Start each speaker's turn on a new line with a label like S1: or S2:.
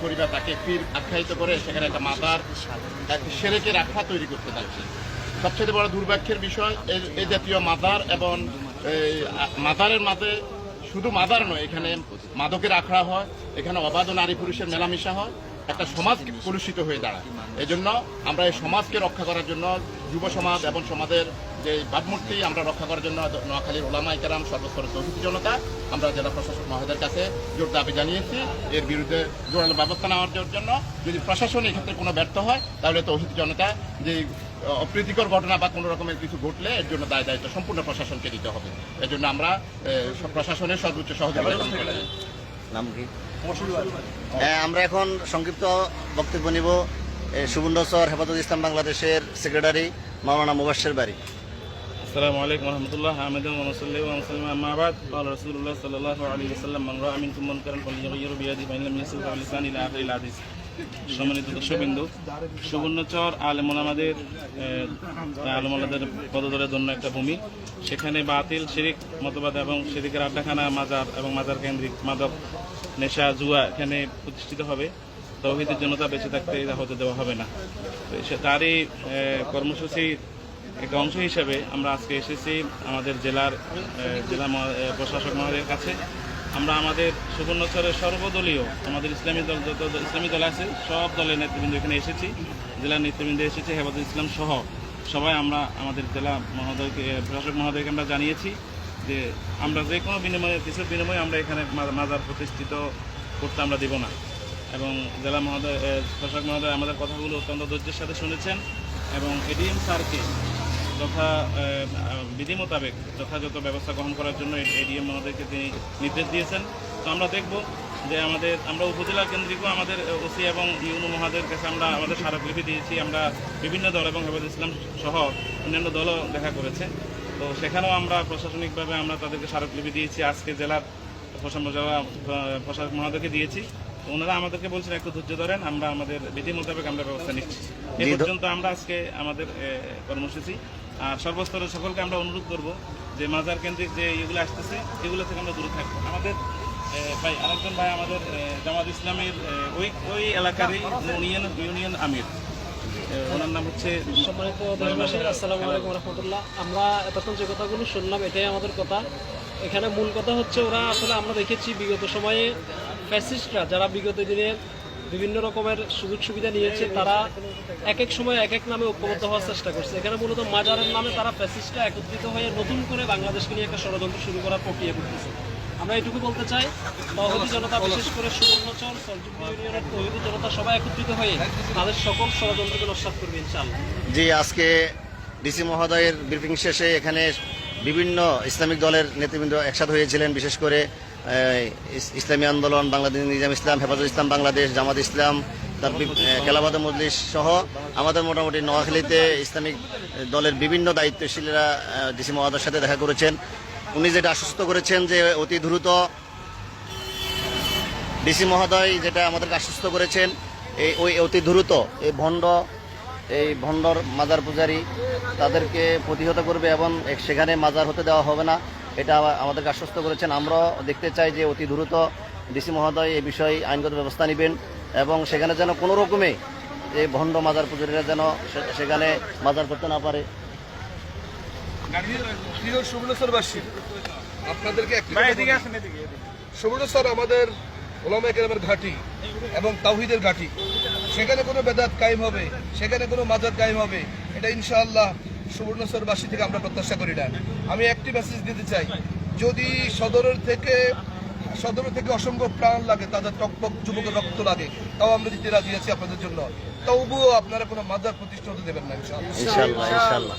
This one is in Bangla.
S1: পরিবার তাকে পীর আখ্যায়িত করে সেখানে একটা মাদার সেরেকের আখ্যা তৈরি করতে চাইছে। সবচেয়ে বড় দুর্ভাগ্যের বিষয় এই জাতীয় মাদার এবং মাদারের মাঝে শুধু মাদার নয়, এখানে মাদকের আখড়া হয়, এখানে অবাধ নারী পুরুষের মেলামেশা হয়, একটা সমাজ কলুষিত হয়ে দাঁড়ায়। এই জন্য আমরা এই সমাজকে রক্ষা করার জন্য যুব সমাজ এবং সমাজের যে ভাবমূর্তি আমরা রক্ষা করার জন্য নোয়াখালীর ওলামায়ে কেরাম সর্বস্তরের তৌহিদি জনতা আমরা জেলা প্রশাসক মহোদয়ের কাছে জোর দাবি জানিয়েছি এর বিরুদ্ধে জোরালো ব্যবস্থা নেওয়ার জন্য। যদি প্রশাসন এক্ষেত্রে কোনো ব্যর্থ হয় তাহলে তৌহিদি জনতা যে অপ্রীতিকর ঘটনা বা কোনো রকমের কিছু ঘটলে এর জন্য দায় দায়িত্ব সম্পূর্ণ প্রশাসনকে দিতে হবে। এর জন্য আমরা প্রশাসনের সর্বোচ্চ সহযোগিতা করি।
S2: নাম কি? আমরা এখন সংক্ষিপ্ত বক্তব্য নিব সুবর্ণচর হেফাজত ইসলাম বাংলাদেশের সেক্রেটারি মাওলানা মুবাশশির বারী।
S3: আসসালামু আলাইকুম ওয়া রাহমাতুল্লাহ। হামিদুন ওয়া নুসাল্লি ওয়া নুসাল্লিমু আম্মা বা'দ। ক্বালা রাসূলুল্লাহ সাল্লাল্লাহু আলাইহি ওয়াসাল্লাম মান রাআ মিনকুম মুনকারান ফালইয়ুগহিরহু বিয়াদিহি ফাইন লাম ইয়াসতাতি' ফাবিলিসানিহি ইলা আখিরিল হাদিস। সম্মানিত দর্শকবৃন্দ, সুবর্ণচর আলেম ওলামাদের পদদলের জন্য একটা ভূমি। সেখানে বাতিল শিরিক মতবাদ এবং শিরিকের আড্ডাখানা, মাজার এবং মাজার কেন্দ্রিক মাদক, নেশা, জুয়া এখানে প্রতিষ্ঠিত হবে। তাওহীদের জনতা বেঁচে থাকতে এটা হতে দেওয়া হবে না। তারই কর্মসূচির একটা অংশ হিসেবে আমরা আজকে এসেছি আমাদের জেলা প্রশাসক মহোদয়ের কাছে। আমরা আমাদের সুবর্ণচরের সর্বদলীয় আমাদের ইসলামী দল, যত ইসলামী দল আছে সব দলের নেতৃবৃন্দ এখানে এসেছি, জেলার নেতৃবৃন্দ এসেছে, হেফাজত ইসলাম সহ সবাই আমরা আমাদের জেলা মহোদয়কে, প্রশাসক মহোদয়কে আমরা জানিয়েছি যে আমরা যে কোনো কিছুর বিনিময়ে আমরা এখানে মাজার প্রতিষ্ঠিত করতে আমরা দেব না। এবং জেলা প্রশাসক মহোদয় আমাদের কথাগুলো অত্যন্ত ধৈর্যের সাথে শুনেছেন এবং এডিএম স্যারকে বিধি মোতাবেক যথাযথ ব্যবস্থা গ্রহণ করার জন্য এডিএম মহোদয়কে তিনি নির্দেশ দিয়েছেন। তো আমরা দেখব যে আমরা উপজেলা কেন্দ্রিকও আমাদের ওসি এবং ইউনো মহোদয়ের কাছে আমরা আমাদের স্মারকলিপি দিয়েছি। আমরা বিভিন্ন দল এবং হেফাজত ইসলাম সহ অন্যান্য দলও দেখা করেছে। তো সেখানেও আমরা প্রশাসনিকভাবে আমরা তাদেরকে স্মারকলিপি দিয়েছি। আজকে জেলার প্রশাসক মহোদয়কে দিয়েছি। ওনারা আমাদেরকে বলছেন একটু ধৈর্য ধরেন, আমরা আমাদের বিধি মোতাবেক আমরা ব্যবস্থা নিচ্ছি। এ পর্যন্ত আমরা আজকে আমাদের কর্মসূচি। আর সর্বস্তরের সকলকে আমরা অনুরোধ করব যে মাজার কেন্দ্রিক যে এগুলো আসতেছে এগুলো থেকে আমরা দূরে থাকবো। আমাদের আরেকজন ভাই আমাদের জামাত ইসলামের ওই এলাকারই ইউনিয়ন আমির, ওনার নাম হচ্ছে।
S4: সম্মানিত দেশবাসী, আসসালামু আলাইকুম রহমতুল্লাহ। আমরা এতক্ষণ যে কথাগুলো শুনলাম এটাই আমাদের কথা। এখানে মূল কথা হচ্ছে ওরা আসলে আমরা দেখেছি বিগত সময়ে ফ্যাসিস্টরা যারা বিগত দিনে বিভিন্ন রকমের সুযোগ সুবিধা নিয়েছে তারা এক এক সময় এক এক নামে ঐক্যবদ্ধ হওয়ার চেষ্টা করছে। এখানে মূলত মাজারের নামে তারা ফ্যাসিস্টরা একত্রিত হয়ে নতুন করে বাংলাদেশকে নিয়ে একটা ষড়যন্ত্র শুরু করার প্রক্রিয়া করতেছে। আমরা এটুকু বলতে চাই, তৌহিদি জনতা বিশেষ করে সুবর্ণচর সরজুবি ইউনিয়নের তৌহিদি জনতা সবাই একত্রিত হয়ে তাদের সকল ষড়যন্ত্রকে নস্যাৎ করবে ইনশাআল্লাহ।
S2: জি, আজকে ডিসি মহোদয়ের ব্রিফিং শেষে এখানে বিভিন্ন ইসলামিক দলের নেতৃবৃন্দ একসাথে হয়েছিলেন। বিশেষ করে ইসলামী আন্দোলন, বাংলাদেশ নিজাম ইসলাম, হেফাজত ইসলাম বাংলাদেশ, জামাত ইসলাম, তার খেলাফত মজলিস সহ আমাদের মোটামুটি নোয়াখালীতে ইসলামিক দলের বিভিন্ন দায়িত্বশীলরা ডিসি মহোদয়ের সাথে দেখা করেছেন। উনি যেটা আশ্বস্ত করেছেন যে অতি দ্রুত ডিসি মহোদয় যেটা আমাদেরকে আশ্বস্ত করেছেন ওই অতি দ্রুত এই ভণ্ডর মাজার পূজারী তাদেরকে প্রতিহত করবে এবং সেখানে মাজার হতে দেওয়া হবে না, এটা আমাদেরকে আশ্বস্ত করেছেন। আমরাও দেখতে চাই যে অতি দ্রুত ডিসি মহোদয় এ বিষয়ে আইনগত ব্যবস্থা নেবেন এবং সেখানে যেন কোনো রকমে এই ভণ্ড মাজার পূজারীরা যেন সেখানে মাজার করতে না পারে।
S5: সুবর্ণচরবাসী, আপনাদেরকে সুবর্ণচর আমাদের ওলামায়ে কেরামের ঘাঁটি এবং তাওহীদের ঘাঁটি। সেখানে কোনো বেদাত কায়েম হবে, সেখানে কোনো মাজার কায়েম হবে, এটা ইনশাআল্লাহ সুবর্ণচরবাসী থেকে আমরা প্রত্যাশা করি না। আমি একটি মেসেজ দিতে চাই, যদি সদরের থেকে অসংখ্য প্রাণ লাগে, তাদের টকবক যুবকের রক্ত লাগে, তাও আমরা দিতে রাজি আছি আপনাদের জন্য। তবুও আপনারা কোনো মাজার প্রতিষ্ঠা হতে দেবেন না ইনশাআল্লাহ।